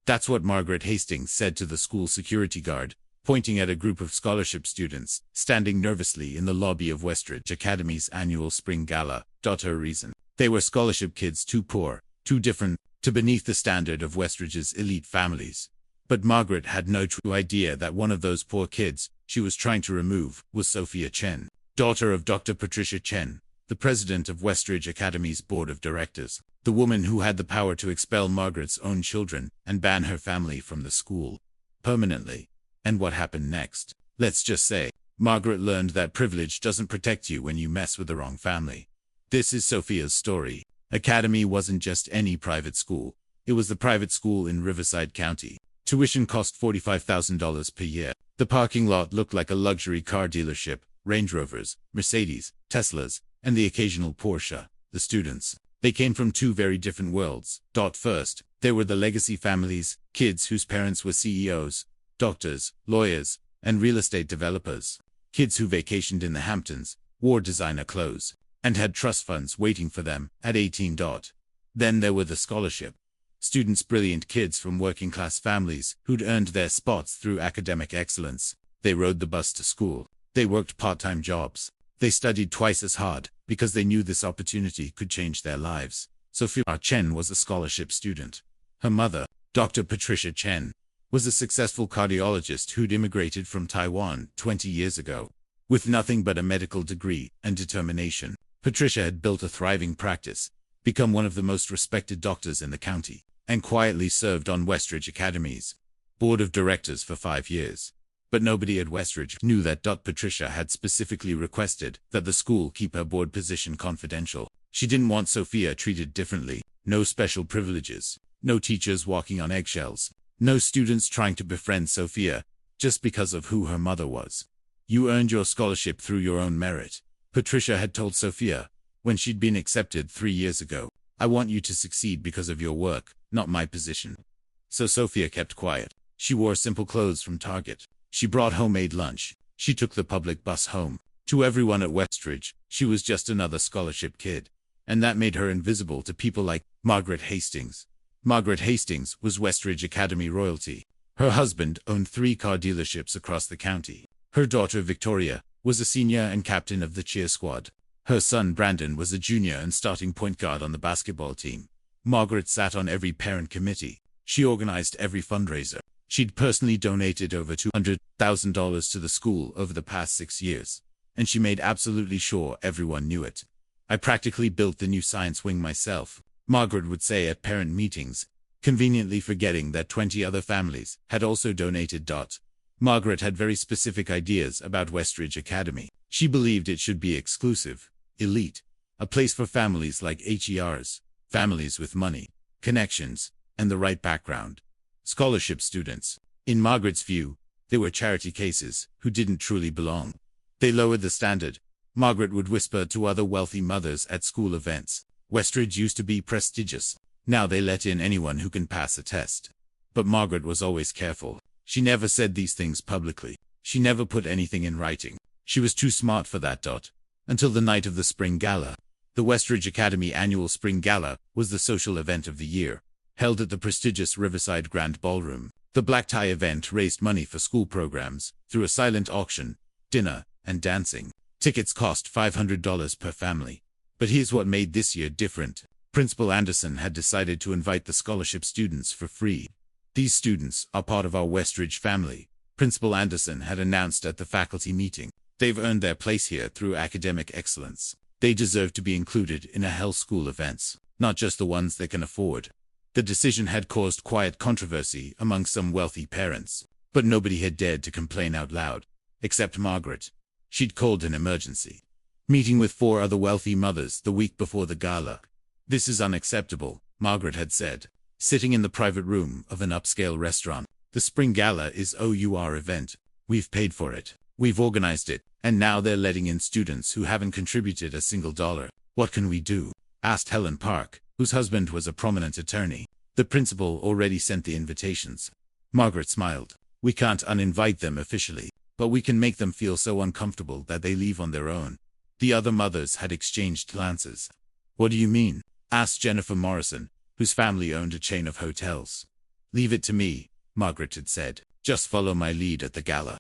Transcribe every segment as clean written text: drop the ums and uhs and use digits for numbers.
That's what Margaret Hastings said to the school security guard, pointing at a group of scholarship students standing nervously in the lobby of Westridge Academy's annual spring gala. Her reason: they were scholarship kids, too poor, too different, too beneath the standard of Westridge's elite families. But Margaret had no true idea that one of those poor kids she was trying to remove was Sophia Chen, daughter of Dr. Patricia Chen, the president of Westridge Academy's board of directors, the woman who had the power to expel Margaret's own children and ban her family from the school permanently. And what happened next? Let's just say, Margaret learned that privilege doesn't protect you when you mess with the wrong family. This is Sophia's story. Academy wasn't just any private school. It was the private school in Riverside County. Tuition cost $45,000 per year. The parking lot looked like a luxury car dealership: Range Rovers, Mercedes, Teslas, and the occasional Porsche. The students, they came from two very different worlds. First, there were the legacy families, kids whose parents were CEOs, doctors, lawyers, and real estate developers. Kids who vacationed in the Hamptons, wore designer clothes, and had trust funds waiting for them at 18. Then there were the scholarship students, brilliant kids from working-class families who'd earned their spots through academic excellence. They rode the bus to school. They worked part-time jobs. They studied twice as hard because they knew this opportunity could change their lives. Sophia Chen was a scholarship student. Her mother, Dr. Patricia Chen, was a successful cardiologist who'd immigrated from Taiwan 20 years ago. With nothing but a medical degree and determination, Patricia had built a thriving practice, become one of the most respected doctors in the county, and quietly served on Westridge Academy's board of directors for 5 years. But nobody at Westridge knew that Patricia had specifically requested that the school keep her board position confidential. She didn't want Sophia treated differently. No special privileges, no teachers walking on eggshells, no students trying to befriend Sophia just because of who her mother was. You earned your scholarship through your own merit, Patricia had told Sophia when she'd been accepted 3 years ago. I want you to succeed because of your work, not my position. So Sophia kept quiet. She wore simple clothes from Target. She brought homemade lunch. She took the public bus home. To everyone at Westridge, she was just another scholarship kid. And that made her invisible to people like Margaret Hastings. Margaret Hastings was Westridge Academy royalty. Her husband owned 3 car dealerships across the county. Her daughter Victoria was a senior and captain of the cheer squad. Her son Brandon was a junior and starting point guard on the basketball team. Margaret sat on every parent committee. She organized every fundraiser. She'd personally donated over $200,000 to the school over the past 6 years. And she made absolutely sure everyone knew it. I practically built the new science wing myself, Margaret would say at parent meetings, conveniently forgetting that 20 other families had also donated. Margaret had very specific ideas about Westridge Academy. She believed it should be exclusive, elite, a place for families like HERs, families with money, connections, and the right background. Scholarship students. In Margaret's view, they were charity cases who didn't truly belong. They lowered the standard. Margaret would whisper to other wealthy mothers at school events. Westridge used to be prestigious. Now they let in anyone who can pass a test. But Margaret was always careful. She never said these things publicly. She never put anything in writing. She was too smart for that. Until the night of the spring gala. The Westridge Academy annual spring gala was the social event of the year, held at the prestigious Riverside Grand Ballroom. The black tie event raised money for school programs through a silent auction, dinner, and dancing. Tickets cost $500 per family. But here's what made this year different. Principal Anderson had decided to invite the scholarship students for free. These students are part of our Westridge family, Principal Anderson had announced at the faculty meeting. They've earned their place here through academic excellence. They deserve to be included in Hell School events, not just the ones they can afford. The decision had caused quiet controversy among some wealthy parents, but nobody had dared to complain out loud, except Margaret. She'd called an emergency meeting with 4 other wealthy mothers the week before the gala. This is unacceptable, Margaret had said, sitting in the private room of an upscale restaurant. The spring gala is our event. We've paid for it. We've organized it, and now they're letting in students who haven't contributed a single dollar. What can we do? Asked Helen Park, whose husband was a prominent attorney. The principal already sent the invitations. Margaret smiled. We can't uninvite them officially, but we can make them feel so uncomfortable that they leave on their own. The other mothers had exchanged glances. What do you mean? Asked Jennifer Morrison, whose family owned a chain of hotels. Leave it to me, Margaret had said. Just follow my lead at the gala.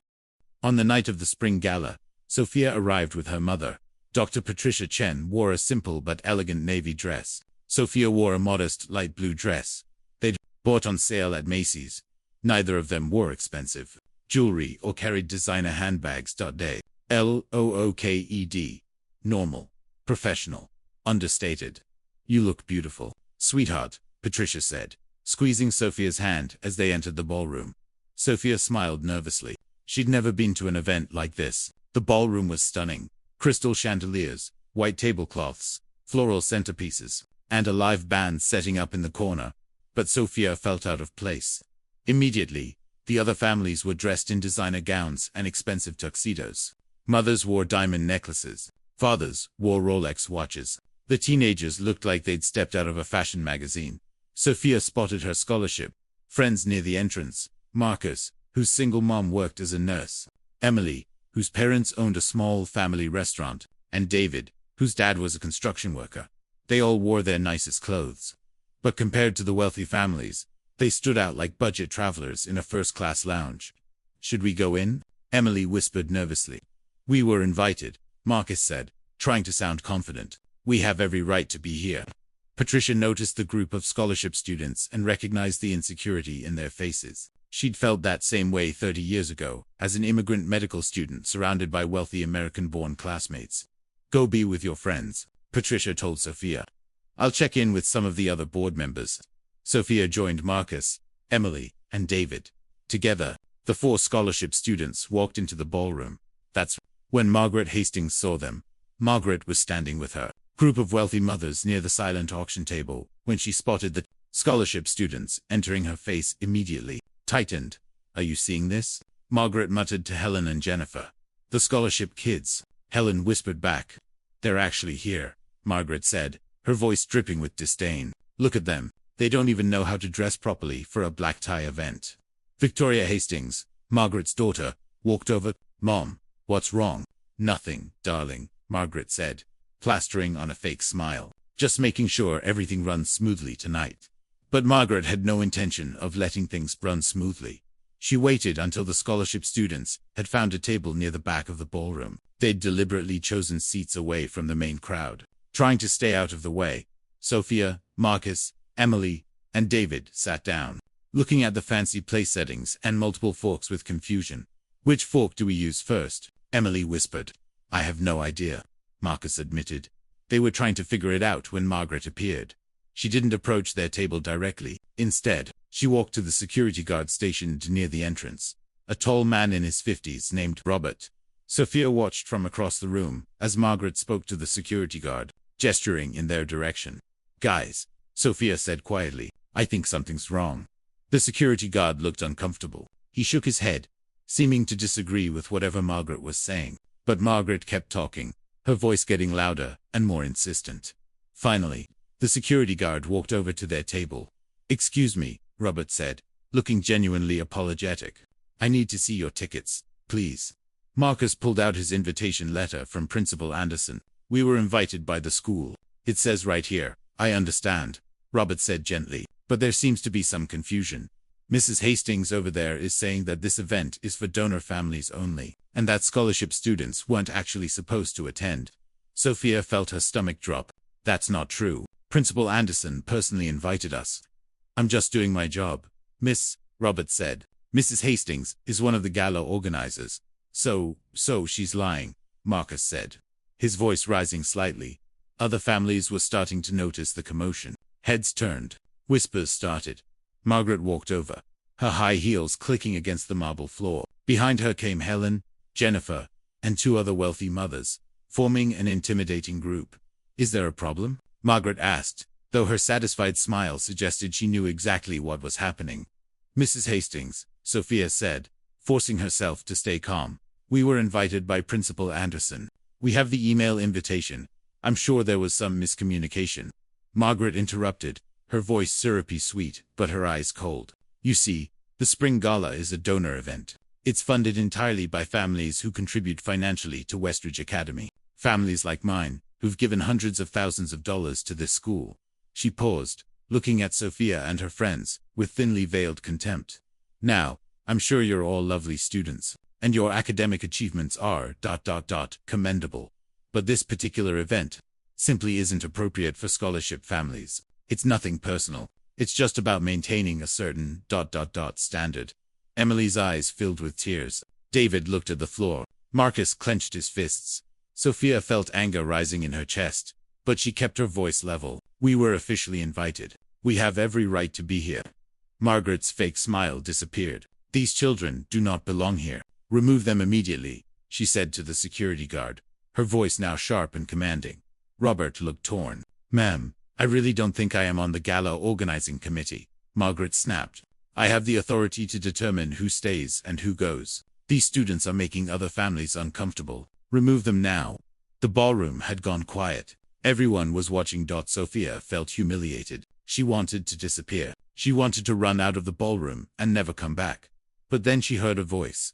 On the night of the spring gala, Sophia arrived with her mother. Dr. Patricia Chen wore a simple but elegant navy dress. Sophia wore a modest light blue dress they'd bought on sale at Macy's. Neither of them wore expensive jewelry or carried designer handbags. They looked normal, professional, understated. You look beautiful, sweetheart, Patricia said, squeezing Sophia's hand as they entered the ballroom. Sophia smiled nervously. She'd never been to an event like this. The ballroom was stunning. Crystal chandeliers, white tablecloths, floral centerpieces, and a live band setting up in the corner. But Sophia felt out of place. Immediately, the other families were dressed in designer gowns and expensive tuxedos. Mothers wore diamond necklaces. Fathers wore Rolex watches. The teenagers looked like they'd stepped out of a fashion magazine. Sophia spotted her scholarship friends near the entrance. Marcus, whose single mom worked as a nurse. Emily, whose parents owned a small family restaurant. And David, whose dad was a construction worker. They all wore their nicest clothes. But compared to the wealthy families, they stood out like budget travelers in a first-class lounge. Should we go in? Emily whispered nervously. We were invited, Marcus said, trying to sound confident. We have every right to be here. Patricia noticed the group of scholarship students and recognized the insecurity in their faces. She'd felt that same way 30 years ago, as an immigrant medical student surrounded by wealthy American-born classmates. Go be with your friends, Patricia told Sophia. I'll check in with some of the other board members. Sophia joined Marcus, Emily, and David. Together, the 4 scholarship students walked into the ballroom. That's when Margaret Hastings saw them. Margaret was standing with her group of wealthy mothers near the silent auction table when she spotted the scholarship students entering. Her face immediately tightened. Are you seeing this? Margaret muttered to Helen and Jennifer. The scholarship kids, Helen whispered back. They're actually here, Margaret said, her voice dripping with disdain. Look at them. They don't even know how to dress properly for a black tie event. Victoria Hastings, Margaret's daughter, walked over. Mom, what's wrong? Nothing, darling, Margaret said, plastering on a fake smile. Just making sure everything runs smoothly tonight. But Margaret had no intention of letting things run smoothly. She waited until the scholarship students had found a table near the back of the ballroom. They'd deliberately chosen seats away from the main crowd, trying to stay out of the way. Sophia, Marcus, Emily, and David sat down, looking at the fancy place settings and multiple forks with confusion. Which fork do we use first? Emily whispered. I have no idea, Marcus admitted. They were trying to figure it out when Margaret appeared. She didn't approach their table directly. Instead, she walked to the security guard stationed near the entrance. A tall man in his 50s named Robert. Sophia watched from across the room as Margaret spoke to the security guard, gesturing in their direction. Guys, Sophia said quietly, I think something's wrong. The security guard looked uncomfortable. He shook his head, seeming to disagree with whatever Margaret was saying. But Margaret kept talking, her voice getting louder and more insistent. Finally, the security guard walked over to their table. Excuse me, Robert said, looking genuinely apologetic. I need to see your tickets, please. Marcus pulled out his invitation letter from Principal Anderson. We were invited by the school. It says right here. I understand, Robert said gently, but there seems to be some confusion. Mrs. Hastings over there is saying that this event is for donor families only, and that scholarship students weren't actually supposed to attend. Sophia felt her stomach drop. That's not true. Principal Anderson personally invited us. I'm just doing my job, Miss, Robert said. Mrs. Hastings is one of the gala organizers. So she's lying, Marcus said, his voice rising slightly. Other families were starting to notice the commotion. Heads turned. Whispers started. Margaret walked over, her high heels clicking against the marble floor. Behind her came Helen, Jennifer, and 2 other wealthy mothers, forming an intimidating group. Is there a problem? Margaret asked, though her satisfied smile suggested she knew exactly what was happening. Mrs. Hastings, Sophia said, forcing herself to stay calm. We were invited by Principal Anderson. We have the email invitation. I'm sure there was some miscommunication. Margaret interrupted, her voice syrupy sweet, but her eyes cold. You see, the Spring Gala is a donor event. It's funded entirely by families who contribute financially to Westridge Academy. Families like mine, who've given hundreds of thousands of dollars to this school. She paused, looking at Sophia and her friends with thinly veiled contempt. Now, I'm sure you're all lovely students, and your academic achievements are ... commendable. But this particular event simply isn't appropriate for scholarship families. It's nothing personal. It's just about maintaining a certain ... standard. Emily's eyes filled with tears. David looked at the floor. Marcus clenched his fists. Sophia felt anger rising in her chest, but she kept her voice level. We were officially invited. We have every right to be here. Margaret's fake smile disappeared. These children do not belong here. Remove them immediately, she said to the security guard, her voice now sharp and commanding. Robert looked torn. Ma'am, I really don't think I am on the gala organizing committee, Margaret snapped. I have the authority to determine who stays and who goes. These students are making other families uncomfortable. Remove them now. The ballroom had gone quiet. Everyone was watching. Sophia felt humiliated. She wanted to disappear. She wanted to run out of the ballroom and never come back. But then she heard a voice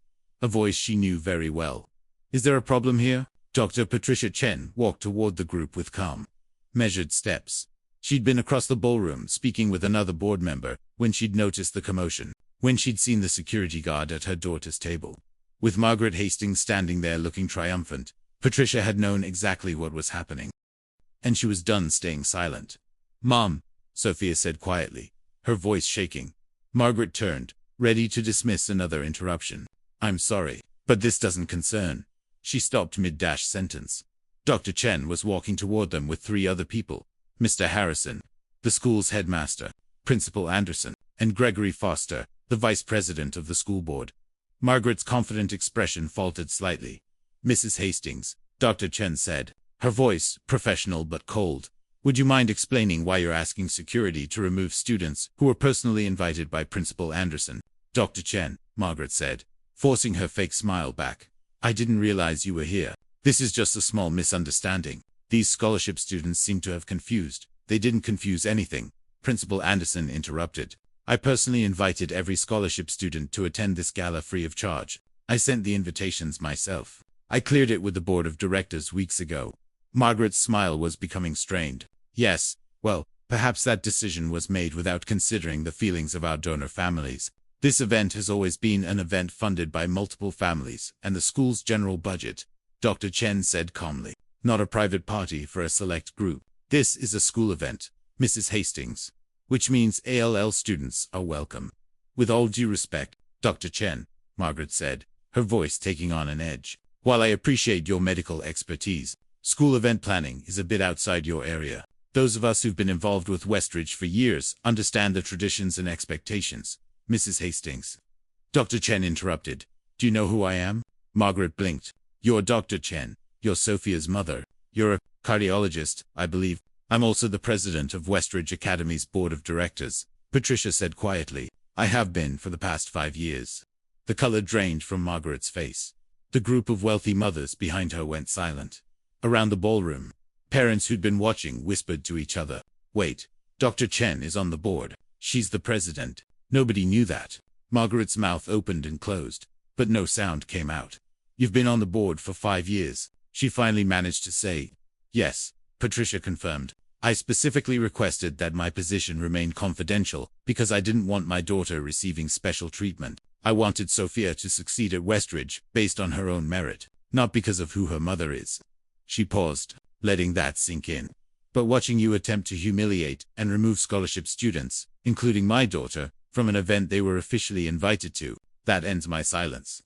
she knew very well. Is there a problem here? Dr. Patricia Chen walked toward the group with calm, measured steps. She'd been across the ballroom speaking with another board member when she'd noticed the commotion, when she'd seen the security guard at her daughter's table. With Margaret Hastings standing there looking triumphant, Patricia had known exactly what was happening. And she was done staying silent. Mom, Sophia said quietly, her voice shaking. Margaret turned, ready to dismiss another interruption. I'm sorry, but this doesn't concern. She stopped mid-sentence. Dr. Chen was walking toward them with 3 other people. Mr. Harrison, the school's headmaster, Principal Anderson, and Gregory Foster, the vice president of the school board. Margaret's confident expression faltered slightly. Mrs. Hastings, Dr. Chen said, her voice professional but cold. Would you mind explaining why you're asking security to remove students who were personally invited by Principal Anderson? Dr. Chen, Margaret said, forcing her fake smile back. I didn't realize you were here. This is just a small misunderstanding. These scholarship students seem to have confused. They didn't confuse anything. Principal Anderson interrupted. I personally invited every scholarship student to attend this gala free of charge. I sent the invitations myself. I cleared it with the board of directors weeks ago. Margaret's smile was becoming strained. Yes, well, perhaps that decision was made without considering the feelings of our donor families. This event has always been an event funded by multiple families and the school's general budget, Dr. Chen said calmly. Not a private party for a select group. This is a school event, Mrs. Hastings, which means ALL students are welcome. With all due respect, Dr. Chen, Margaret said, her voice taking on an edge. While I appreciate your medical expertise, school event planning is a bit outside your area. Those of us who've been involved with Westridge for years understand the traditions and expectations. Mrs. Hastings. Dr. Chen interrupted. Do you know who I am? Margaret blinked. You're Dr. Chen. You're Sophia's mother. You're a cardiologist, I believe. I'm also the president of Westridge Academy's board of directors, Patricia said quietly. I have been for the past 5 years. The color drained from Margaret's face. The group of wealthy mothers behind her went silent. Around the ballroom, parents who'd been watching whispered to each other. Wait, Dr. Chen is on the board. She's the president. Nobody knew that. Margaret's mouth opened and closed, but no sound came out. You've been on the board for 5 years, she finally managed to say. Yes, Patricia confirmed. I specifically requested that my position remain confidential because I didn't want my daughter receiving special treatment. I wanted Sophia to succeed at Westridge based on her own merit, not because of who her mother is. She paused, letting that sink in. But watching you attempt to humiliate and remove scholarship students, including my daughter, from an event they were officially invited to, that ends my silence.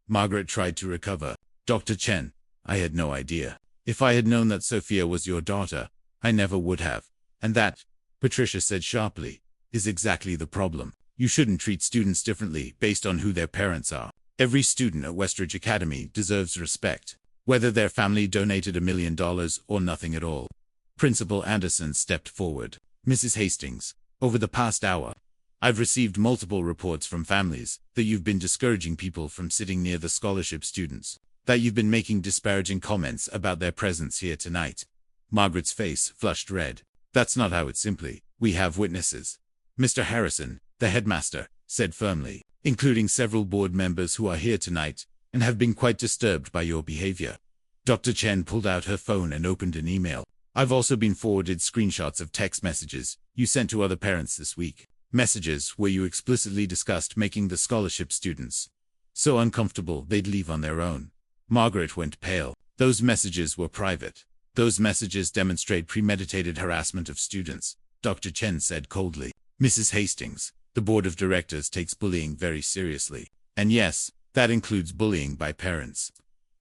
Margaret tried to recover. Dr. Chen, I had no idea. If I had known that Sophia was your daughter, I never would have. And that, Patricia said sharply, is exactly the problem. You shouldn't treat students differently based on who their parents are. Every student at Westridge Academy deserves respect, whether their family donated $1 million or nothing at all. Principal Anderson stepped forward. Mrs. Hastings, over the past hour, I've received multiple reports from families that you've been discouraging people from sitting near the scholarship students, that you've been making disparaging comments about their presence here tonight. Margaret's face flushed red. That's not how it's simply. We have witnesses. Mr. Harrison, the headmaster, said firmly, including several board members who are here tonight and have been quite disturbed by your behavior. Dr. Chen pulled out her phone and opened an email. I've also been forwarded screenshots of text messages you sent to other parents this week. Messages where you explicitly discussed making the scholarship students so uncomfortable they'd leave on their own. Margaret went pale. Those messages were private. Those messages demonstrate premeditated harassment of students, Dr. Chen said coldly. Mrs. Hastings, the board of directors takes bullying very seriously. And yes, that includes bullying by parents.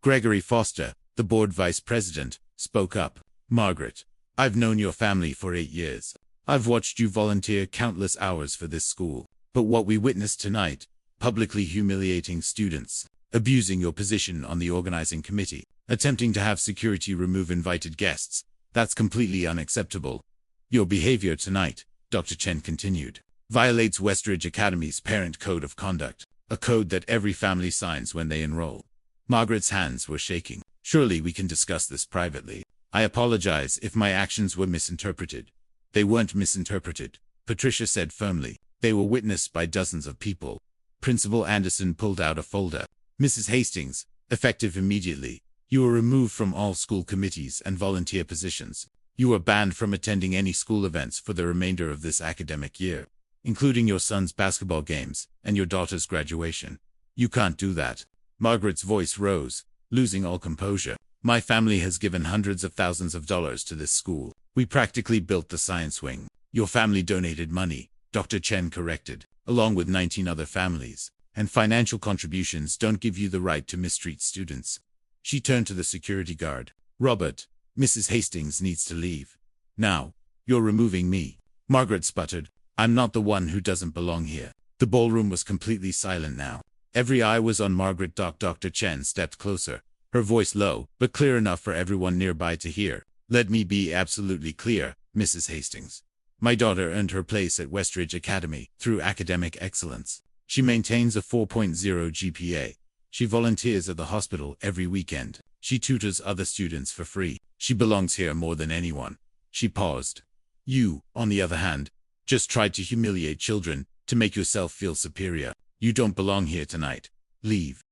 Gregory Foster, the board vice president, spoke up. Margaret, I've known your family for 8 years. I've watched you volunteer countless hours for this school. But what we witnessed tonight, publicly humiliating students, abusing your position on the organizing committee, attempting to have security remove invited guests, that's completely unacceptable. Your behavior tonight, Dr. Chen continued, violates Westridge Academy's parent code of conduct, a code that every family signs when they enroll. Margaret's hands were shaking. Surely we can discuss this privately. I apologize if my actions were misinterpreted. They weren't misinterpreted, Patricia said firmly. They were witnessed by dozens of people. Principal Anderson pulled out a folder. Mrs. Hastings, effective immediately, you were removed from all school committees and volunteer positions. You are banned from attending any school events for the remainder of this academic year, including your son's basketball games and your daughter's graduation. You can't do that. Margaret's voice rose, losing all composure. My family has given hundreds of thousands of dollars to this school. We practically built the science wing. Your family donated money, Dr. Chen corrected, along with 19 other families, and financial contributions don't give you the right to mistreat students. She turned to the security guard. Robert, Mrs. Hastings needs to leave. Now, you're removing me. Margaret sputtered. I'm not the one who doesn't belong here. The ballroom was completely silent now. Every eye was on Margaret. Dr. Chen stepped closer, her voice low, but clear enough for everyone nearby to hear. Let me be absolutely clear, Mrs. Hastings. My daughter earned her place at Westridge Academy through academic excellence. She maintains a 4.0 GPA. She volunteers at the hospital every weekend. She tutors other students for free. She belongs here more than anyone. She paused. You, on the other hand, just tried to humiliate children to make yourself feel superior. You don't belong here tonight. Leave.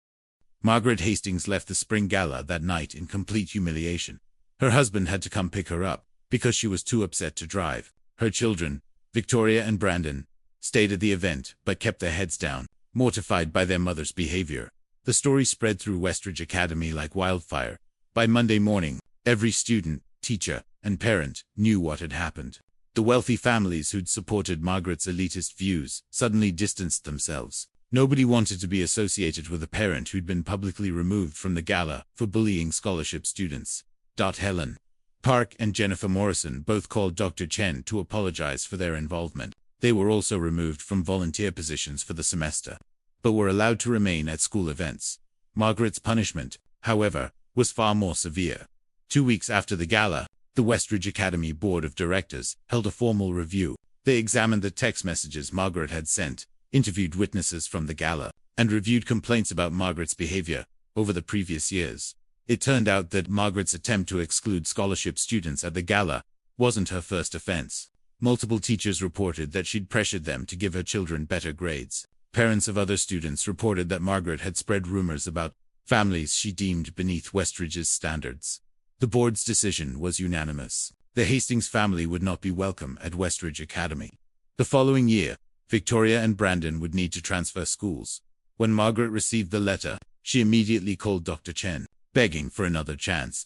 Margaret Hastings left the spring gala that night in complete humiliation. Her husband had to come pick her up because she was too upset to drive. Her children, Victoria and Brandon, stayed at the event but kept their heads down, mortified by their mother's behavior. The story spread through Westridge Academy like wildfire. By Monday morning, every student, teacher, and parent knew what had happened. The wealthy families who'd supported Margaret's elitist views suddenly distanced themselves. Nobody wanted to be associated with a parent who'd been publicly removed from the gala for bullying scholarship students. Helen Park and Jennifer Morrison both called Dr. Chen to apologize for their involvement. They were also removed from volunteer positions for the semester, but were allowed to remain at school events. Margaret's punishment, however, was far more severe. 2 weeks after the gala, the Westridge Academy Board of Directors held a formal review. They examined the text messages Margaret had sent, interviewed witnesses from the gala, and reviewed complaints about Margaret's behavior over the previous years. It turned out that Margaret's attempt to exclude scholarship students at the gala wasn't her first offense. Multiple teachers reported that she'd pressured them to give her children better grades. Parents of other students reported that Margaret had spread rumors about families she deemed beneath Westridge's standards. The board's decision was unanimous. The Hastings family would not be welcome at Westridge Academy. The following year, Victoria and Brandon would need to transfer schools. When Margaret received the letter, she immediately called Dr. Chen, begging for another chance.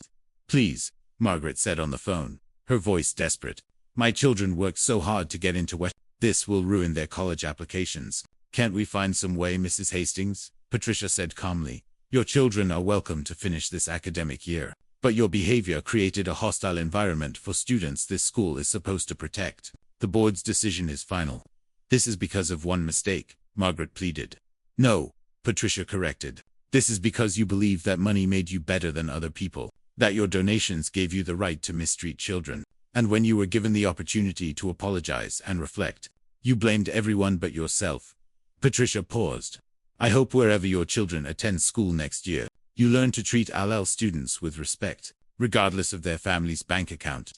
Please, Margaret said on the phone, her voice desperate. My children worked so hard to get into West. This will ruin their college applications. Can't we find some way, Mrs. Hastings? Patricia said calmly. Your children are welcome to finish this academic year, but your behavior created a hostile environment for students this school is supposed to protect. The board's decision is final. This is because of one mistake, Margaret pleaded. No, Patricia corrected. This is because you believe that money made you better than other people, that your donations gave you the right to mistreat children, and when you were given the opportunity to apologize and reflect, you blamed everyone but yourself. Patricia paused. I hope wherever your children attend school next year, you learn to treat ALL students with respect, regardless of their family's bank account.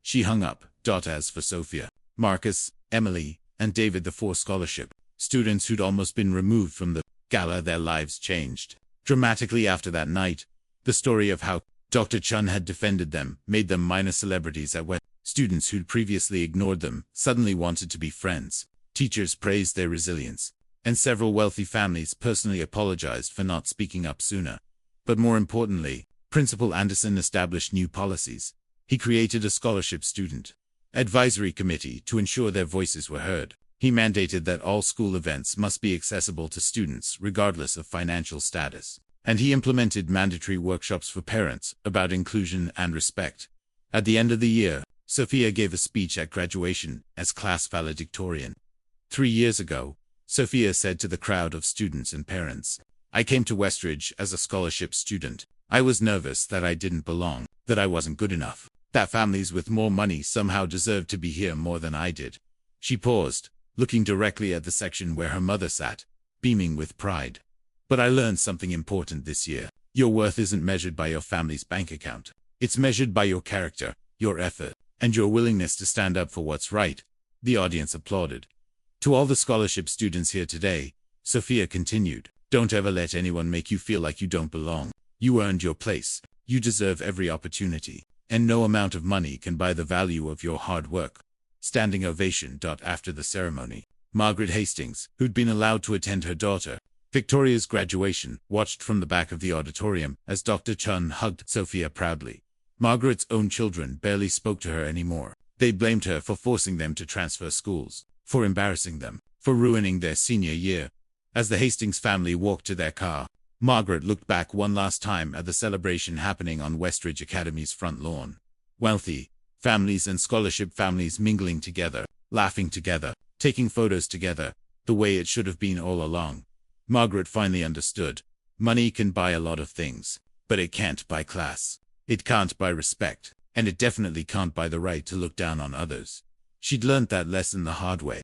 She hung up. As for Sophia, Marcus, Emily, and David, the 4 scholarship students who'd almost been removed from the gala, their lives changed dramatically after that night. The story of how Dr. Chun had defended them, made them minor celebrities at West. Students who'd previously ignored them suddenly wanted to be friends. Teachers praised their resilience, and several wealthy families personally apologized for not speaking up sooner. But more importantly, Principal Anderson established new policies. He created a scholarship student advisory committee to ensure their voices were heard. He mandated that all school events must be accessible to students regardless of financial status. And he implemented mandatory workshops for parents about inclusion and respect. At the end of the year, Sophia gave a speech at graduation as class valedictorian. 3 years ago, Sophia said to the crowd of students and parents, "I came to Westridge as a scholarship student. I was nervous that I didn't belong, that I wasn't good enough, that families with more money somehow deserved to be here more than I did." She paused, looking directly at the section where her mother sat, beaming with pride. "But I learned something important this year. Your worth isn't measured by your family's bank account. It's measured by your character, your effort, and your willingness to stand up for what's right." The audience applauded. To all the scholarship students here today, Sophia continued, "Don't ever let anyone make you feel like you don't belong. You earned your place. You deserve every opportunity, and no amount of money can buy the value of your hard work." Standing ovation. After the ceremony, Margaret Hastings, who'd been allowed to attend her daughter Victoria's graduation, watched from the back of the auditorium as Dr. Chun hugged Sophia proudly. Margaret's own children barely spoke to her anymore. They blamed her for forcing them to transfer schools, for embarrassing them, for ruining their senior year. As the Hastings family walked to their car, Margaret looked back one last time at the celebration happening on Westridge Academy's front lawn. Wealthy families and scholarship families mingling together, laughing together, taking photos together, the way it should have been all along. Margaret finally understood. Money can buy a lot of things, but it can't buy class. It can't buy respect, and it definitely can't buy the right to look down on others. She'd learned that lesson the hard way.